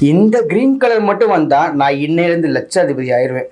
இந்த green colour மட்டும் வந்தா நான் இன்னையிலிருந்து லட்சாதிபதி ஆயிருவேன்.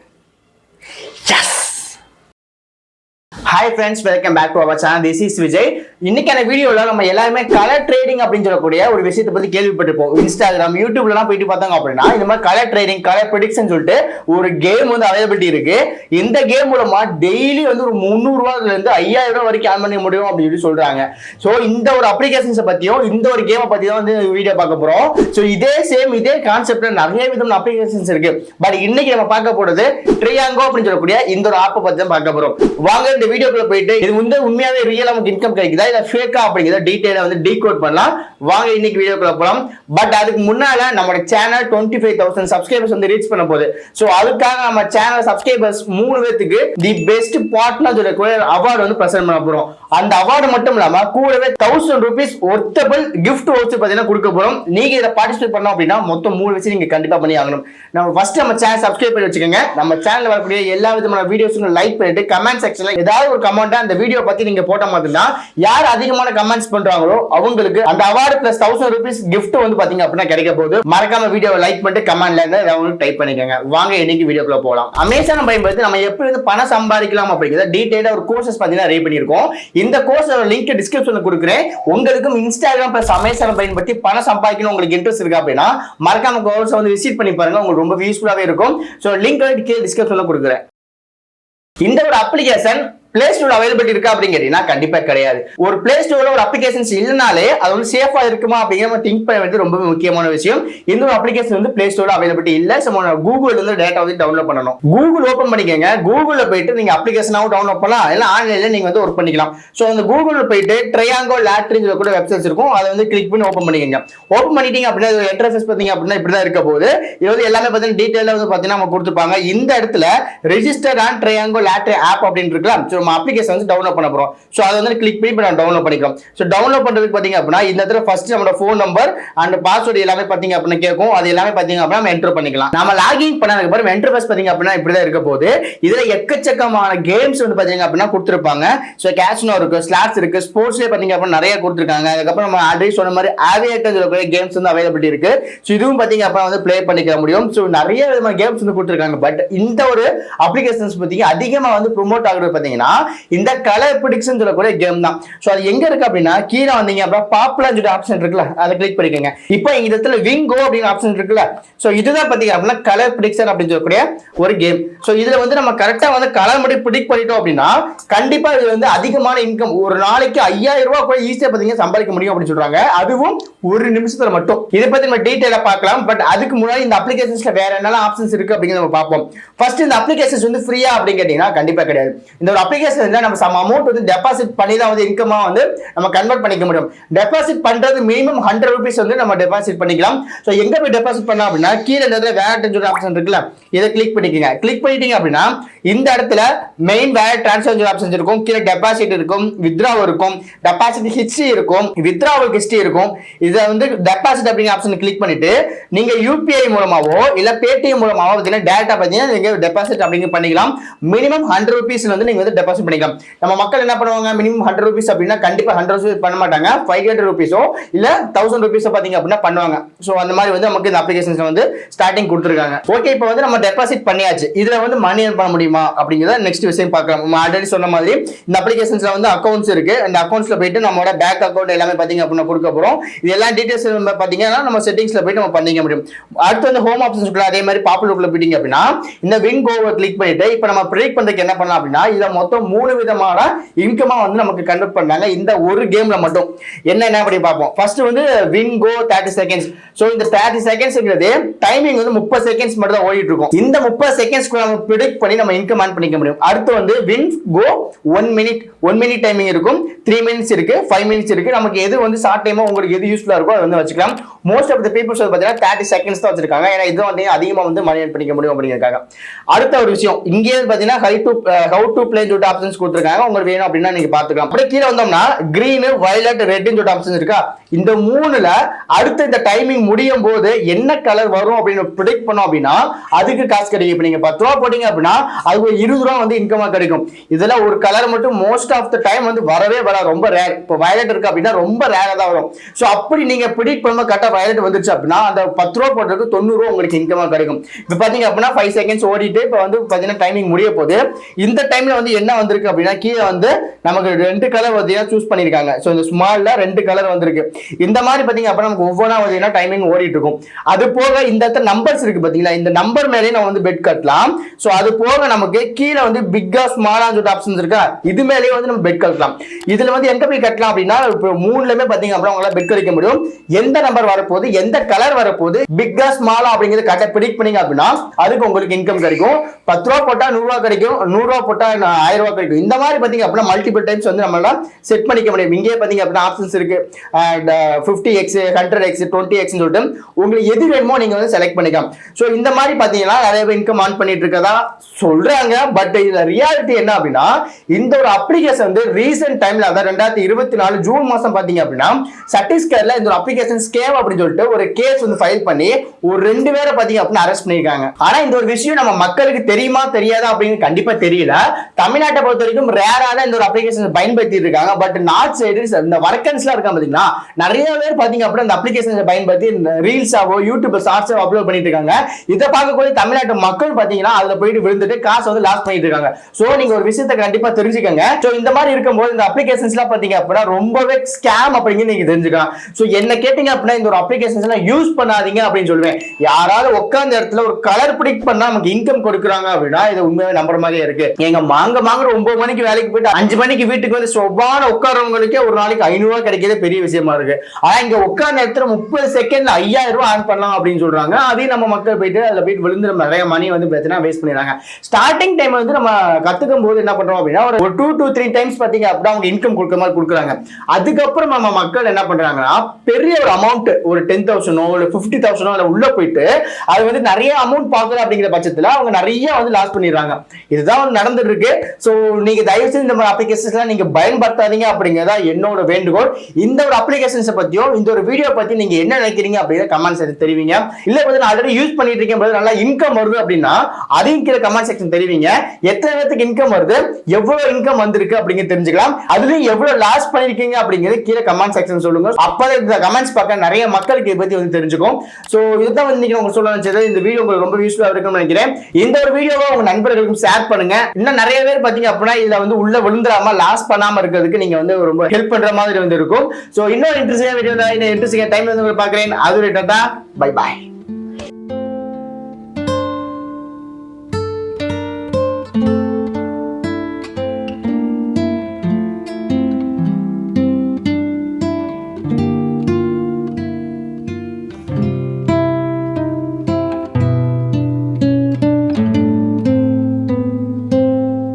Hi friends, welcome back to our channel. This is Vijay. இன்னைக்கான வீடியோல நம்ம எல்லாருமே கலர் ட்ரேடிங் அப்படின்னு சொல்லக்கூடிய ஒரு விஷயத்தை பத்தி கேள்விப்பட்டிருப்போம். இன்ஸ்டாகிராம், யூடியூப்லாம் போயிட்டு பார்த்தாங்க அப்படின்னா இந்த மாதிரி கலர் ட்ரேடிங், கலர் ப்ரெடிக்ஷன் சொல்லிட்டு ஒரு கேம் வந்து அவைலபிலிட்டி இருக்கு. இந்த கேம் மூலமா டெய்லி வந்து ஒரு 300 ரூபாயில இருந்து 5000 ரூபாய் வரைக்கும் ஆன் பண்ண முடியும் அப்படின்னு சொல்றாங்க. ஸோ இந்த ஒரு அப்ளிகேஷன்ஸை பத்தியும் இந்த ஒரு கேமை பத்தி தான் வந்து வீடியோ பார்க்க போறோம். ஸோ இதே கான்செப்ட்ல நிறைய விதமான அப்ளிகேஷன்ஸ் இருக்கு. பட் இன்னைக்கு நம்ம பார்க்க போறது ட்ரையாங்கோ அப்படின்னு சொல்லக்கூடிய இந்த ஒரு ஆப்பை பத்தி தான் பார்க்க போறோம். வாங்க இந்த வீடியோக்குள்ள போயிட்டு இது வந்து உண்மையாவே ரியல் நமக்கு இன்கம் கிடைக்குதா இல்ல ஃபேக்கா அப்படிங்கறத டீடைலா வந்து டீகோட் பண்ணலாம். வாங்க இன்னைக்கு வீடியோக்குள்ள போலாம். பட் அதுக்கு முன்னால நம்ம சேனல் 25,000 சப்ஸ்கிரைபர்ஸ் வந்து ரீச் பண்ண போகுது. சோ அதுக்காக நம்ம சேனல் சப்ஸ்கிரைபர்ஸ் 3 பேருக்கு தி பெஸ்ட் பார்ட்னர் சொல்லக்கூடிய அவார்டு வந்து பிரசன்ட் பண்ண போறோம். அந்த அவார்டு மட்டும் இல்லாம கூடவே 1000 ரூபீஸ் ஒர்த்தபிள் கிஃப்ட் வவுச்சர் பாத்தீங்கன்னா கொடுக்க போறோம். நீங்க இத பார்ட்டிசிபேட் பண்ணோம் அப்படின்னா மொத்தம் 3 விஷயம் நீங்க கண்டிப்பா பண்ணி ஆகணும். நம்ம ஃபர்ஸ்ட் நம்ம சேனல் சப்ஸ்கிரைப் பண்ணி வச்சுக்கோங்க. நம்ம சேனல்ல வரக்கூடிய எல்லா விதமான வீடியோஸும் லைக் பண்ணிட்டு கமெண்ட் செக்ஷன்ல ஏதாவது ஒரு கமெண்ட் அந்த வீடியோ பத்தி நீங்க போட்ட மாதிரினா யார் அதிகமான கமெண்ட்ஸ் பண்றாங்களோ அவங்களுக்கு அந்த அவார்டு பிளஸ் 1000 ரூபீஸ் கிஃப்ட் வந்து பாத்தீங்க அப்படின்னா கிடைக்க போகுது. மறக்காம வீடியோவை லைக் பண்ணிட்டு கமெண்ட்ல இருந்து டைப் பண்ணிக்கோங்க. வாங்க இன்னைக்கு வீடியோக்குள்ள போலாம். அமேசான் பயன்படுத்தி நம்ம எப்படி வந்து பணம் சம்பாதிக்கலாம் அப்படிங்கிறத டீடைலா ஒரு கோர்சஸ் பாத்தீங்கன்னா ரெடி பண்ணியிருக்கோம். இந்த கோர்ஸோட லிங்க் டிஸ்கிரிப்ஷன்ல கொடுக்குறேன். உங்களுக்கும் இன்ஸ்டாகிராம் பிளஸ் அமேசான் பயன்படுத்தி பணம் சம்பாதிக்கணும் உங்களுக்கு இன்ட்ரெஸ்ட் இருக்கு அப்படின்னா மறக்காம கோர்ஸ் வந்து விசிட் பண்ணி பாருங்க. உங்களுக்கு ரொம்ப யூஸ்ஃபுல்லாவே இருக்கும். ஸோ லிங்க் டிஸ்கிரிப்ஷன்ல கொடுக்குறேன். இந்த ஒரு அப்ளிகேஷன் பிளே ஸ்டோர்ல அவைலபிலிட்டி இருக்கா அப்படின்னு கேட்டீங்கன்னா கண்டிப்பா கிடையாது. ஒரு பிளே ஸ்டோர்ல ஒரு அப்ளிகேஷன்ஸ் இல்லனாலே அது வந்து சேஃபா இருக்குமா அப்படிங்கிற திங்க் பண்ண வேண்டியது ரொம்ப முக்கியமான விஷயம். இந்த ஒரு அப்ளிகேஷன் வந்து பிளே ஸ்டோர்ல அவைலபிலிட்டி இல்ல. கூகுள்ல இருந்து டேட்டா வந்து டவுன்லோட் பண்ணணும். கூகுள் ஓபன் பண்ணிக்கங்க. கூகுள்ல போயிட்டு நீங்க அப்ளிகேஷனாவும் டவுன்லோட் பண்ணலாம், இல்ல ஆன்லைன்ல நீங்க வந்து ஒர்க் பண்ணிக்கலாம். சோ அந்த கூகுள்ல போயிட்டு ட்ரையாங்கோ லாட்ரின்னு கூட வெப்சைட்ஸ் இருக்கும். அதை வந்து கிளிக் பண்ணி ஓபன் பண்ணிக்கங்க. ஓபன் பண்ணிட்டீங்க அப்படின்னா இன்டர்ஃபேஸ் பாத்தீங்க அப்படின்னா இப்படிதான் இருக்க போகுது. இது வந்து எல்லாமே பாத்தீங்கன்னா டீடைலா வந்து பாத்தீங்கன்னா நம்ம கொடுத்துருப்பாங்க. இந்த இடத்துல ரெஜிஸ்டர் ஆன் ட்ரையாங்கோ லாட்ரி ஆப் அப்படின்னு இருக்கலாம். நம்ம அப்ளிகேஷன் வந்து டவுன்லோட் பண்ண போறோம். சோ அதை வந்து கிளிக் பண்ணி நம்ம டவுன்லோட் பண்ணிக்கலாம். சோ டவுன்லோட் பண்றதுக்கு பாத்தீங்க அப்படின்னா இந்த இடத்துல ஃபர்ஸ்ட் நம்மளோட ஃபோன் நம்பர் அண்ட் பாஸ்வேர்ட் எல்லாமே பாத்தீங்க அப்படின்னா கேட்கும். அது எல்லாமே பாத்தீங்க அப்படின்னா நம்ம என்டர் பண்ணிக்கலாம். நம்ம லாகின் பண்ணதுக்கு அப்புறம் இன்டர்ஃபேஸ் பாத்தீங்க அப்படின்னா இப்படிதான் இருக்க போகுது. இதுல எக்கச்சக்கமான கேம்ஸ் வந்து பாத்தீங்க அப்படின்னா கொடுத்திருப்பாங்க. சோ கேசினோ இருக்கு, ஸ்லாட்ஸ் இருக்கு, ஸ்போர்ட்ஸ்லயே பாத்தீங்க அப்படின்னா நிறைய கொடுத்திருக்காங்க. அதுக்கப்புறம் நம்ம ஆல்ரெடி சொன்ன மாதிரி ஆவியேட்டர் சொல்லக்கூடிய கேம்ஸ் வந்து அவைலபிலிட்டி இருக்கு. சோ இதுவும் பாத்தீங்க அப்படின்னா வந்து ப்ளே பண்ணிக்க முடியும். சோ நிறைய விதமான கேம்ஸ் வந்து கொடுத்திருக்காங்க. பட் இந்த ஒரு அப்ளிகேஷன்ஸ் பாத்தீங்க அதிகமா வந்து ப்ரோமோட் ஆகுறது பாத்தீங்கன்னா இந்த கலர் ப்ரெடிக்ஷன் சொல்லக்கூடிய கேம் தான். சோ அது எங்க இருக்கு அப்படின்னா கீழே வந்தீங்க அப்படின்னா பாப்புலர் சொல்லிட்டு ஆப்ஷன் இருக்குல்ல, அதை கிளிக் பண்ணிக்கோங்க. இப்போ இந்த இடத்துல விங்கோ அப்படிங்கிற ஆப்ஷன் இருக்குல்ல, சோ இதுதான் பாத்தீங்க அப்படின்னா கலர் ப்ரெடிக்ஷன் அப்படின்னு சொல்லக்கூடிய ஒரு கேம். சோ இதுல வந்து நம்ம கரெக்டா வந்து கலர் மட்டும் ப்ரெடிக்ட் பண்ணிட்டோம் அப்படின்னா கண்டிப்பா இது வந்து அதிகமான இன்கம் ஒரு நாளைக்கு 5000 ரூபாய் கூட ஈஸியா பாத்தீங்க சம்பாதிக்க முடியும் அப்படின்னு சொல்றாங்க. அதுவும் ஒரு நிமிஷத்துல மட்டும். இதை பத்தி நம்ம டீடைலா பார்க்கலாம். பட் அதுக்கு முன்னாடி இந்த அப்ளிகேஷன்ஸ்ல வேற என்னென்ன ஆப்ஷன்ஸ் இருக்கு அப்படிங்கறத நம்ம பார்ப்போம். ஃபர்ஸ்ட் இந்த அப்ளிகேஷன்ஸ் வந்து ஃப்ரீயா அப்படின்னு கேட்டீங்கன்னா கண்டிப்பா கிடையாது. இந்த ஒரு அப்ளிகேஷன்ல நம்ம சம் அமௌண்ட் வந்து டெபாசிட் பண்ணி தான் வந்து இன்கமா வந்து நம்ம கன்வெர்ட் பண்ணிக்க முடியும். டெபாசிட் பண்றது மினிமம் 100 ரூபீஸ் வந்து நம்ம டெபாசிட் பண்ணிக்கலாம். சோ எங்க போய் டெபாசிட் பண்ணலாம் அப்படின்னா கீழே இந்த வேலட்னு சொல்ற ஆப்ஷன் இருக்குல்ல, இதை கிளிக் பண்ணிக்கங்க. கிளிக் பண்ணிட்டீங்க அப்படின்னா இந்த இடத்துல மெயின் வேலட் ட்ரான்ஸ்ஃபர் ஆப்ஷன்ஸ் இருக்கும். கீழே டெபாசிட் இருக்கும், வித்ட்ராவல் இருக்கும், டெபாசிட் ஹிஸ்டரி இருக்கும், வித்ட்ராவல் ஹிஸ்டரி இருக்கும். இதை வந்து டெபாசிட் அப்படிங்கிற ஆப்ஷன் கிளிக் பண்ணிட்டு நீங்க யூபிஐ மூலமாவோ இல்ல பேடிஎம் மூலமாவோ பார்த்தீங்கன்னா டேரக்டா பார்த்தீங்கன்னா நீங்க டெபாசிட் அப்படிங்க பண்ணிக்கலாம். மினிமம் 100 ரூபீஸ் வந்து நீங்க வந்து டெபாசிட் பண்ணிக்கலாம். நம்ம மக்கள் என்ன பண்ணுவாங்க, மினிமம் 100 ரூபீஸ் அப்படின்னா கண்டிப்பா 100 ரூபீஸ் பண்ண மாட்டாங்க. 500 ரூபீஸோ இல்ல 1000 ரூபீஸோ பாத்தீங்க அப்படின்னா பண்ணுவாங்க. சோ அந்த மாதிரி வந்து நமக்கு இந்த அப்ளிகேஷன்ஸ் வந்து ஸ்டார்டிங் கொடுத்துருக்காங்க. ஓகே, இப்போ வந்து நம்ம டெபாசிட் பண்ணியாச்சு. இதுல வந்து மணி ஏர்ன் பண்ண முடியுமா அப்படிங்கிறத நெக்ஸ்ட் விஷயம் பார்க்கலாம். நம்ம ஆல்ரெடி சொன்ன மாதிரி இந்த அப்ளிகேஷன்ஸ்ல வந்து அக்கௌண்ட்ஸ் இருக்கு. அந்த அக்கௌண்ட்ஸ்ல போயிட்டு நம்மளோட பேங்க் அக்கௌண்ட் எல்லாமே பாத்தீங்க அப்படின்னா கொடுக்க போறோம். இது எல்லா டீடைல்ஸ் பாத்தீங்கன்னா நம்ம செட்டிங்ஸ்ல போயிட்டு நம்ம பண்ணிக்க முடியும். அடுத்து வந்து ஹோம் ஆப்ஷன்ஸ் இருக்குல்ல, அதே மாதிரி பாப்புலர் போயிட்டீங்க அப்படின்னா இந்த விங்கோவை கிளிக் பண்ணிட்டு இப்போ நம்ம ப்ரெடிக்ட் பண்றதுக்கு என்ன பண்ணலாம் அப்படின்னா இதுல மொத்தம் 3 விதமான இன்கமா வந்து நமக்கு கன்வெர்ட் பண்ணாங்க இந்த ஒரு கேம்ல மட்டும். என்ன அப்படி பார்ப்போம். ஃபர்ஸ்ட் வந்து விங்கோ 30 செகண்ட்ஸ். சோ இந்த 30 செகண்ட்ஸ்ங்கிறது டைமிங் வந்து 30 செகண்ட்ஸ் மட்டும் தான் ஓடிட்டு இருக்கும். இந்த 30 செகண்ட்ஸ்க்கு நம்ம ப்ரெடிக்ட் பண்ணி நம்ம இன்கம் ஆன் பண்ணிக்க முடியும். அடுத்து வந்து விங்கோ 1 மினிட் டைமிங் இருக்கும், 3 மினிட்ஸ் இருக்கு, 5 மினிட்ஸ் இருக்கு. நமக்கு எது வந்து ஷார்ட் டைமா உங்களுக்கு எது யூஸ்ஃபுல்லா இருக்கோ அதை வந்து வச்சுக்கலாம். மோஸ்ட் ஆஃப் தி பீப்பிள்ஸ் வந்து பாத்தீங்கன்னா 30 செகண்ட்ஸ் தான் வச்சிருக்காங்க. ஏன்னா இது வந்து அதிகமா வந்து மணி ஏர்ன் பண்ணிக்க முடியும் அப்படிங்கிறதுக்காக. அடுத்த ஒரு விஷயம் இங்கே பாத்தீங்கன்னா ஹவு டு பிளே சொல்லிட்டு ஆப்ஷன்ஸ் கொடுத்துருக்காங்க. உங்களுக்கு வேணும் அப்படின்னா நீங்க பாத்துக்கலாம். அப்படியே கீழே வந்தோம்னா கிரீன், வயலட், ரெட்னு சொல்லிட்டு ஆப்ஷன்ஸ் இருக்கா. இந்த மூணுல அடுத்த இந்த டைமிங் முடியும் போது என்ன கலர் வரும் அப்படின்னு ப்ரெடிக்ட் பண்ணோம் அப்படின்னா அதுக்கு காசு கிடைக்கும். இப்ப நீங்க 10 ரூபா போட்டீங்க அப்படின்னா அதுக்கு 20 ரூபா வந்து இன்கமா கிடைக்கும். இதுல ஒரு கலர் மட்டும் மோஸ்ட் ஆஃப் த டைம் வந்து வரவே வராது, ரொம்ப ரேர். இப்போ வயலட் இருக்கு அப்படின்னா ரொம்ப ரேரா தான் வரும். ஸோ அப்படி நீங்க ப்ரெடிக்ட் பண்ணும்போது கரெக்டா வயலட் வந்துருச்சு அப்படின்னா அந்த 10 ரூபா போட்டதுக்கு 90 ரூபா உங்களுக்கு இன்கமா கிடைக்கும். இப்போ பாத்தீங்க அப்படின்னா 5 செகண்ட்ஸ் ஓடிட்டு இப்போ வந்து பாத்தீங்கன்னா டைமிங் முடிய போகுது. இந்த டைம்ல வந்து என்ன வந்திருக்கு அப்படின்னா கீழே வந்து நமக்கு 2 கலர் பார்த்தீங்கன்னா சூஸ் பண்ணிருக்காங்க. ஸோ இந்த ஸ்மால்ல 2 கலர் வந்திருக்கு. இந்த மாதிரி பாத்தீங்க அப்படின்னா நமக்கு ஒவ்வொன்றா பார்த்தீங்கன்னா டைமிங் ஓடிட்டு இருக்கும். அது போக இந்த இடத்துல நம்பர்ஸ் இருக்கு பாத்தீங்களா, இந்த நம்பர் மேலே நம்ம வந்து பெட் கட்டலாம். ஸோ அது போக நமக்கு கீழே வந்து பிக்கா ஸ்மாலா ஆப்ஷன்ஸ் இருக்கா, இது மேலேயே வந்து நம்ம பெட் கட்டலாம். இதுல வந்து எங்க போய் கட்டலாம் அப்படின்னா இப்போ மூணுலயுமே பாத்தீங்க அப்படின்னா உங்களால பெட் கடிக்க முடியும். எந்த நம்பர் வரப்போகுது, எந்த கலர் வரப்போகுது, பிக்கா ஸ்மாலா அப்படிங்கிறது கரெக்டா ப்ரெடிக்ட் பண்ணீங்க அப்படின்னா அதுக்கு உங்களுக்கு இன்கம் கிடைக்கும். 10 ரூபா போட்டா 100 ரூபா கிடைக்கும், 100 ரூபா போட்டா 1000 ரூபா கிடைக்கும். இந்த மாதிரி பாத்தீங்க அப்படின்னா மல்டிபிள் டைம்ஸ் வந்து நம்மளால செட் பண்ணிக்க முடியும். இங்கே பாத்தீங்க அப்படின்னா ஆப்ஷன்ஸ் இருக்கு 50x, 100x, 20x சொல்லிட்டு உங்களுக்கு எது வேணுமோ நீங்க வந்து செலக்ட் பண்ணிக்கலாம். ஸோ இந்த மாதிரி பாத்தீங்கன்னா நிறைய பேர் இன்கம் ஆன் பண்ணிட்டு இருக்கதா சொல்றாங்க. பட் இதுல ரியாலிட்டி என்ன அப்படின்னா இந்த ஒரு அப்ளிகேஷன் வந்து ரீசென்ட் டைம்ல அதாவது 2024 ஜூன் மாசம் பாத்தீங்க அப்படின்னா சத்தீஸ்கர்ல இந்த ஒரு அப்ளிகேஷன் ஸ்கேம் அப்படின்னு சொல்லிட்டு ஒரு கேஸ் வந்து ஃபைல் பண்ணி ஒரு 2 பேரை பாத்தீங்க அப்படின்னா அரெஸ்ட் பண்ணிருக்காங்க. ஆனா இந்த ஒரு விஷயம் நம்ம மக்களுக்கு தெரியுமா தெரியாதா அப்படின்னு கண்டிப்பா தெரியல. தமிழ்நாட்டை பொறுத்த வரைக்கும் ரேரா தான் இந்த ஒரு அப்ளிகேஷன் பயன்படுத்தி இருக்காங்க. பட் நார்த் சைடு இந்த வர்க்கன்ஸ்லாம் இருக்கா பாத்தீங்கன்னா நிறைய பேர் பாத்தீங்க அப்படின்னா இந்த அப்ளிகேஷன் பயன்படுத்தி ரீல்ஸாவோ யூடியூப் ஷார்ட்ஸோ அப்லோட் பண்ணிட்டு இருக்காங்க. இதை பார்க்கக்கூடிய தமிழ்நாட்டு மக்கள் பாத்தீங்கன்னா அதுல போயிட்டு விழுந்துட்டு காசு வந்து லாஸ் பண்ணிட்டு இருக்காங்க. சோ நீங்க ஒரு விஷயத்தை கண்டிப்பா தெரிஞ்சுக்கங்க. சோ இந்த மாதிரி இருக்கும்போது இந்த அப்ளிகேஷன்ஸ் எல்லாம் பாத்தீங்க அப்படின்னா ரொம்பவே ஸ்கேம் அப்படிங்கிறது நீங்க தெரிஞ்சுக்கலாம். சோ என்ன கேட்டீங்க அப்படின்னா இந்த ஒரு அப்ளிகேஷன்ஸ் எல்லாம் யூஸ் பண்ணாதீங்க அப்படின்னு சொல்லுவேன். யாராவது உட்கார்ந்த இடத்துல ஒரு கலர் ப்ரெடிக்ட் பண்ணா நமக்கு இன்கம் கொடுக்குறாங்க அப்படின்னா இது உண்மையாவே நம்புற மாதிரியே இருக்கு. எங்க மாங்குற 9 மணிக்கு வேலைக்கு போயிட்டு 5 மணிக்கு வீட்டுக்கு வந்து சொபான உட்காரவங்களுக்கே ஒரு நாளைக்கு 500 ரூபாய் கிடைக்கிறதே பெரிய விஷயமா இருக்கு. ஆனா இங்க உட்கார்ந்த இடத்துல 30 செகண்ட்ல 5000 ரூபாய் ஆன் பண்ணலாம் அப்படின்னு சொல்றாங்க. அதையும் நம்ம மக்கள் போயிட்டு அதுல போயிட்டு விழுந்து நம்ம நிறைய மணி வந்து பார்த்தீங்கன்னா வேஸ்ட் பண்ணிடுறாங்க. ஸ்டார்டிங் டைம் வந்து நம்ம கத்துக்கும் போது என்ன பண்றோம் அப்படின்னா ஒரு 2 to 3 டைம்ஸ் பாத்தீங்க அப்படின்னா அவங்க இன்கம் கொடுக்குற மாதிரி கொடுக்குறாங்க. அதுக்கப்புறம் நம்ம மக்கள் என்ன பண்றாங்கன்னா பெரிய ஒரு அமௌண்ட் ஒரு 10,000 ஒரு 50,000 அதுல உள்ள போயிட்டு அது வந்து நிறைய அமௌண்ட் பாக்குற அப்படிங்கிற பட்சத்துல அவங்க நிறைய வந்து லாஸ் பண்ணிடுறாங்க. இதுதான் வந்து நடந்துட்டு இருக்கு. சோ நீங்க தயவு செய்து இந்த மாதிரி அப்ளிகேஷன்ஸ்லாம் நீங்க பயன்படுத்தாதீங்க அப்படிங்கிறதா என்னோட வேண்டுகோள். இந்த ஒரு அப்ளிகேஷன்ஸ் பத்தியும் இந்த ஒரு வீடியோ பத்தி நீங்க என்ன நினைக்கிறீங்க அப்படிங்கிற கமெண்ட் செக்ஷன் தெரிவிங்க. இல்ல நான் ஆல்ரெடி யூஸ் பண்ணிட்டு இருக்கேன் நல்லா இன்கம் வருது அப்படின்னா அதையும் கீழே கமெண்ட் செக்ஷன் தெரிவிங்க. எத்தனை பேருக்கு இன்கம் வருது, எவ்வளவு இன்கம் வந்திருக்கு அப்படிங்கிறது தெரிஞ்சுக்கலாம். அதுலயும் எவ்வளவு லாஸ் பண்ணிருக்கீங்க அப்படிங்கிறது கீழே கமெண்ட் செக்ஷன் சொல்லுங்க. அப்பதான் இந்த கமெண்ட்ஸ் பார்க்க நிறைய மக்களுக்கு இதை பத்தி வந்து தெரிஞ்சுக்கும். சோ இதுதான் வந்து நீங்க உங்களுக்கு சொல்ல நினைச்சது. இந்த வீடியோ உங்களுக்கு ரொம்ப யூஸ்ஃபுல்லா இருக்கும்னு நினைக்கிறேன். இந்த ஒரு வீடியோவை உங்க நண்பர்களுக்கும் ஷேர் பண்ணுங்க. இன்னும் நிறைய பேர் பாத்தீங்க அப்படின்னா இதுல வந்து உள்ள விழுந்துடாம லாஸ் பண்ணாம இருக்கிறதுக்கு நீங்க வந்து ரொம்ப ஹெல்ப் பண்ற மாதிரி வந்து இருக்கும். சோ இன்னொரு இன்ட்ரெஸ்டிங் வீடியோ இன்ட்ரெஸ்டிங் டைம் வந்து பாக்குறேன். அது பை பாய்.